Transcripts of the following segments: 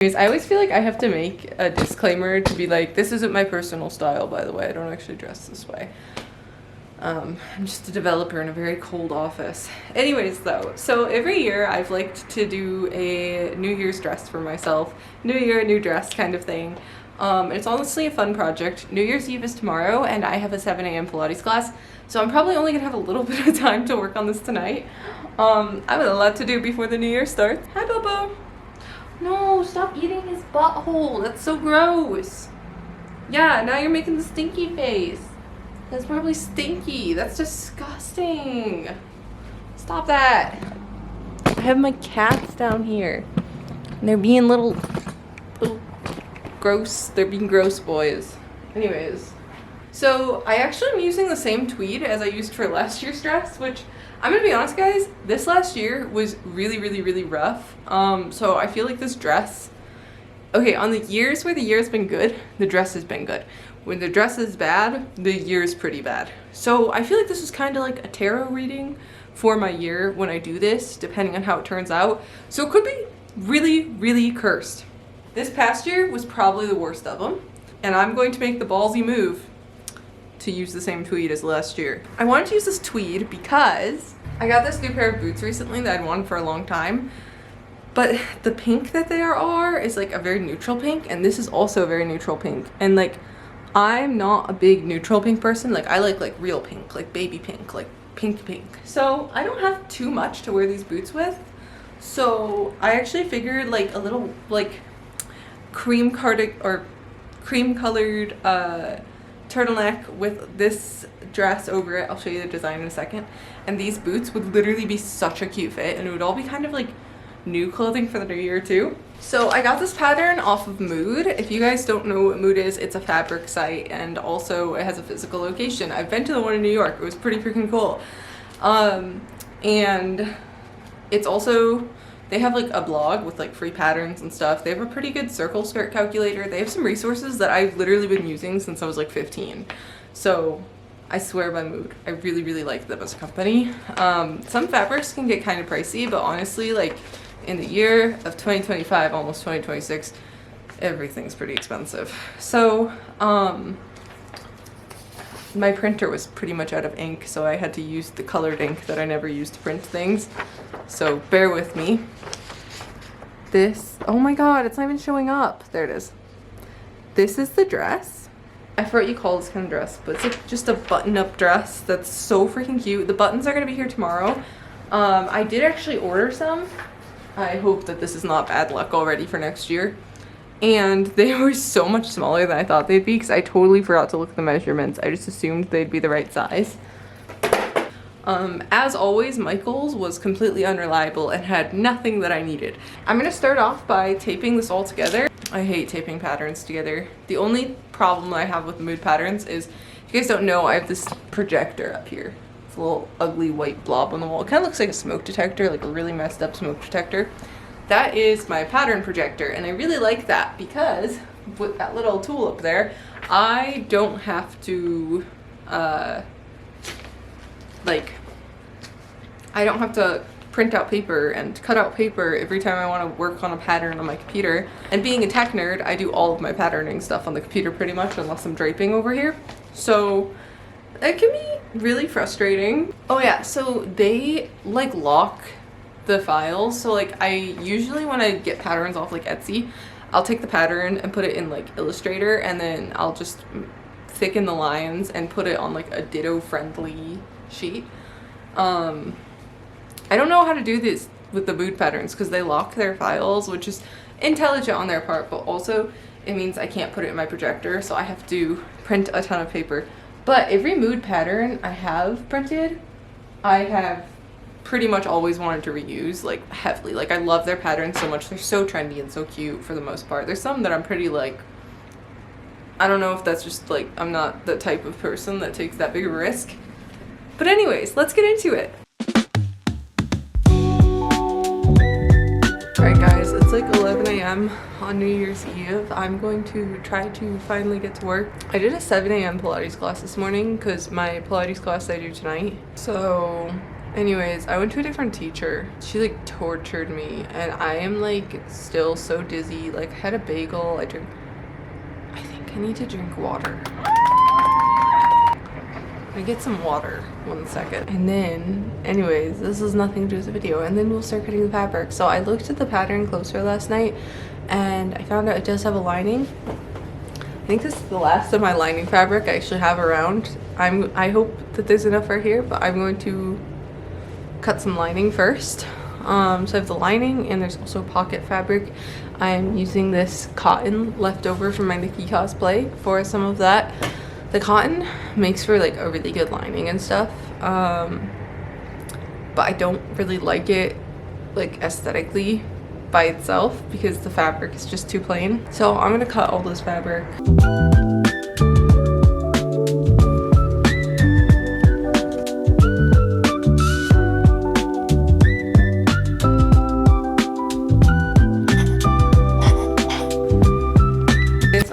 I always feel like I have to make a disclaimer to be like, this isn't my personal style, by the way. I don't actually dress this way. I'm just a developer in a very cold office. Anyways, though, so every year I've liked to do a New Year's dress for myself. New year, new dress kind of thing. It's honestly a fun project. New Year's Eve is tomorrow, and I have a 7 a.m. Pilates class, so I'm probably only gonna have a little bit of time to work on this tonight. I have a lot to do before the new year starts. Hi, Bobo. No, stop eating his butthole. That's so gross. Yeah, now you're making the stinky face. That's probably stinky. That's disgusting. Stop that. I have my cats down here. And they're being little gross. They're being gross boys. Anyways. So I actually am using the same tweed as I used for last year's dress, which I'm gonna be honest, guys, this last year was really rough. So I feel like this dress, okay, on the years where the year's been good, the dress has been good. When the dress is bad, the year's pretty bad. So I feel like this is kind of like a tarot reading for my year when I do this, depending on how it turns out. So it could be really cursed. This past year was probably the worst of them, and I'm going to make the ballsy move to use the same tweed as last year. I wanted to use this tweed because I got this new pair of boots recently that I'd wanted for a long time, but the pink that they are is like a very neutral pink, and this is also a very neutral pink. And like, I'm not a big neutral pink person. Like, I like real pink, like baby pink, like pink. So I don't have too much to wear these boots with. So I actually figured like a little like cream colored turtleneck with this dress over it. I'll show you the design in a second. And these boots would literally be such a cute fit, and it would all be kind of like new clothing for the new year too. So I got this pattern off of Mood. If you guys don't know what Mood is, it's a fabric site, and also it has a physical location. I've been to the one in New York. It was pretty freaking cool. And it's also, they have like a blog with like free patterns and stuff. They have a pretty good circle skirt calculator. They have some resources that I've literally been using since I was like 15. So I swear by Mood. I really like them as a company. Some fabrics can get kind of pricey, but honestly, like in the year of 2025, almost 2026, everything's pretty expensive. So my printer was pretty much out of ink, so I had to use the colored ink that I never used to print things. So bear with me. This, oh my god, it's not even showing up. There it is. This is the dress. I forgot what you call this kind of dress, but it's like just a button-up dress that's so freaking cute. The buttons are gonna be here tomorrow. I did actually order some. I hope that this is not bad luck already for next year. And they were so much smaller than I thought they'd be, because I totally forgot to look at the measurements. I just assumed they'd be the right size. As always, Michael's was completely unreliable and had nothing that I needed. I'm gonna start off by taping this all together. I hate taping patterns together. The only problem I have with Mood patterns is, if you guys don't know, I have this projector up here. It's a little ugly white blob on the wall. It kind of looks like a smoke detector, like a really messed up smoke detector. That is my pattern projector, and I really like that because with that little tool up there, I don't have to I don't have to print out paper and cut out paper every time I want to work on a pattern on my computer. And being a tech nerd, I do all of my patterning stuff on the computer pretty much, unless I'm draping over here. So it can be really frustrating. Oh yeah, so they like lock the files. So like, I usually, when I get patterns off like Etsy, I'll take the pattern and put it in like Illustrator, and then I'll just thicken the lines and put it on like a ditto friendly sheet. I don't know how to do this with the Mood patterns because they lock their files, which is intelligent on their part, but also it means I can't put it in my projector, so I have to print a ton of paper. But every Mood pattern I have printed, I have pretty much always wanted to reuse, like heavily. Like, I love their patterns so much. They're so trendy and so cute for the most part. There's some that I'm pretty like, I don't know if that's just like, I'm not the type of person that takes that big of a risk. But anyways, let's get into it. Alright guys, it's like 11 a.m. on New Year's Eve. I'm going to try to finally get to work. I did a 7 a.m. Pilates class this morning because my Pilates class I do tonight. So Anyways, I went to a different teacher. She like tortured me and I am like still so dizzy. Like I had a bagel, I think I need to drink water. I get some water, 1 second. And then, anyways, this is nothing to do with the video. And then we'll start cutting the fabric. So I looked at the pattern closer last night and I found out it does have a lining. I think this is the last of my lining fabric I actually have around. I hope that there's enough right here, but I'm going to cut some lining first. So I have the lining and there's also pocket fabric. I'm using this cotton left over from my Nikki cosplay for some of that. The cotton makes for like a really good lining and stuff, but I don't really like it like aesthetically by itself because the fabric is just too plain. So I'm gonna cut all this fabric.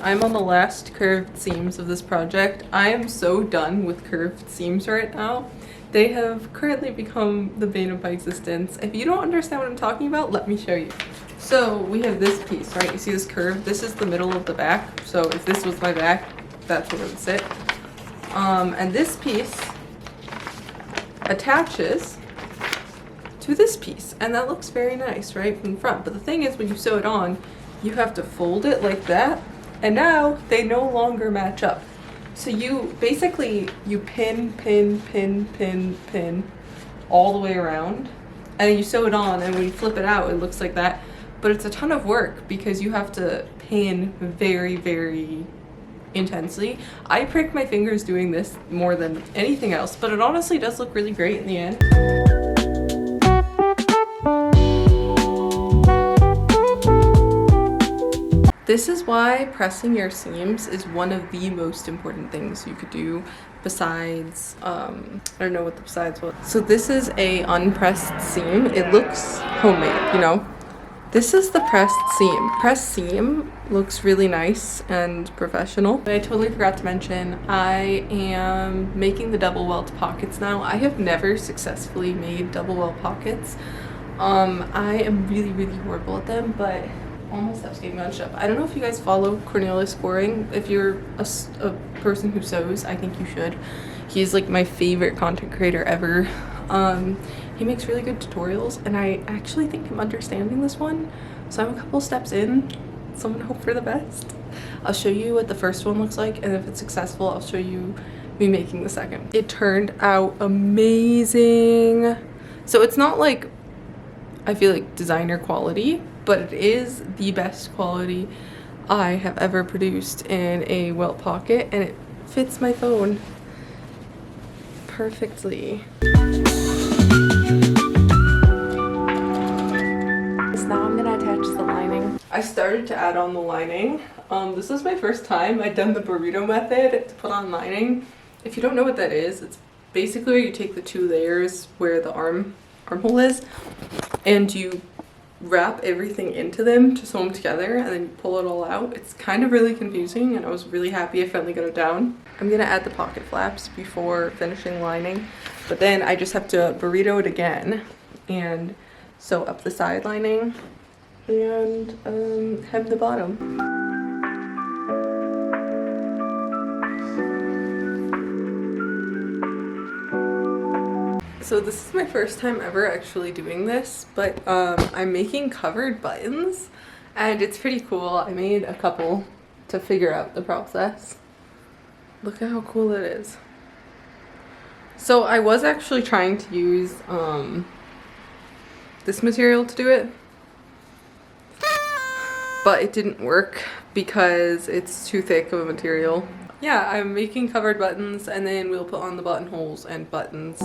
I'm on the last curved seams of this project. I am so done with curved seams right now. They have currently become the bane of my existence. If you don't understand what I'm talking about, let me show you. So we have this piece, right? You see this curve? This is the middle of the back. So if this was my back, that's where it would sit. And this piece attaches to this piece. And that looks very nice, right, from the front. But the thing is, when you sew it on, you have to fold it like that. And now they no longer match up. So you basically, you pin all the way around and then you sew it on, and when you flip it out, it looks like that. But it's a ton of work because you have to pin very, very intensely. I prick my fingers doing this more than anything else, but it honestly does look really great in the end. This is why pressing your seams is one of the most important things you could do besides, I don't know what the besides was. So this is a unpressed seam. It looks homemade, you know? This is the pressed seam. Pressed seam looks really nice and professional. But I totally forgot to mention, I am making the double welt pockets now. I have never successfully made double welt pockets. I am really, really horrible at them, but all my stuff's getting bunched up. I don't know if you guys follow Cornelius Scoring. If you're a person who sews, I think you should. He's like my favorite content creator ever. He makes really good tutorials, and I actually think I'm understanding this one. So I'm a couple steps in, so I'm gonna hope for the best. I'll show you what the first one looks like, and if it's successful, I'll show you me making the second. It turned out amazing. So it's not like, I feel like designer quality, but it is the best quality I have ever produced in a welt pocket, and it fits my phone perfectly. So now I'm gonna attach the lining. I started to add on the lining. This is my first time I've done the burrito method to put on lining. If you don't know what that is, it's basically where you take the two layers where the armhole is, and you wrap everything into them to sew them together, and then you pull it all out. It's kind of really confusing, and I was really happy I finally got it down. I'm gonna add the pocket flaps before finishing lining, but then I just have to burrito it again and sew up the side lining and hem the bottom. So this is my first time ever actually doing this, but I'm making covered buttons, and it's pretty cool. I made a couple to figure out the process. Look at how cool it is. So I was actually trying to use this material to do it, but it didn't work because it's too thick of a material. Yeah, I'm making covered buttons, and then we'll put on the buttonholes and buttons.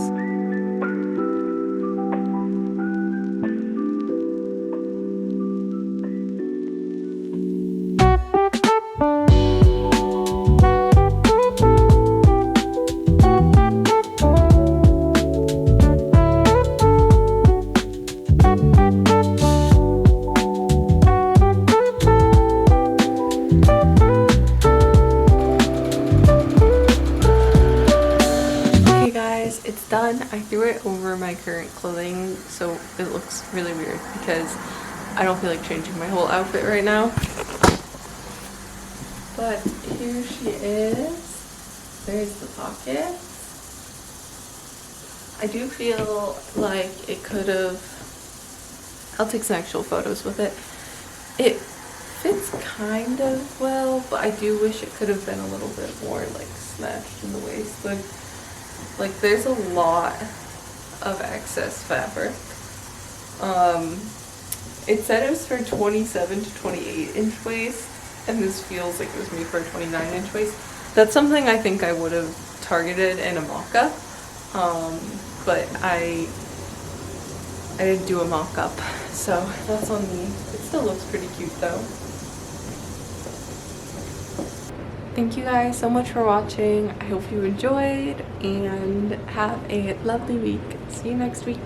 It's done. I my current clothing, so it looks really weird because I don't feel like changing my whole outfit right now. But here she is. There's the pocket. I do feel like it could have, I'll take some actual photos with it. It fits kind of well, but I do wish it could have been a little bit more like snatched in the waist. Like there's a lot of excess fabric. It said it was for 27 to 28 inch waist, and this feels like it was made for a 29 inch waist. That's something I think I would have targeted in a mock-up, but I didn't do a mock-up, so that's on me. It still looks pretty cute though. Thank you guys so much for watching. I hope you enjoyed and have a lovely week. See you next week.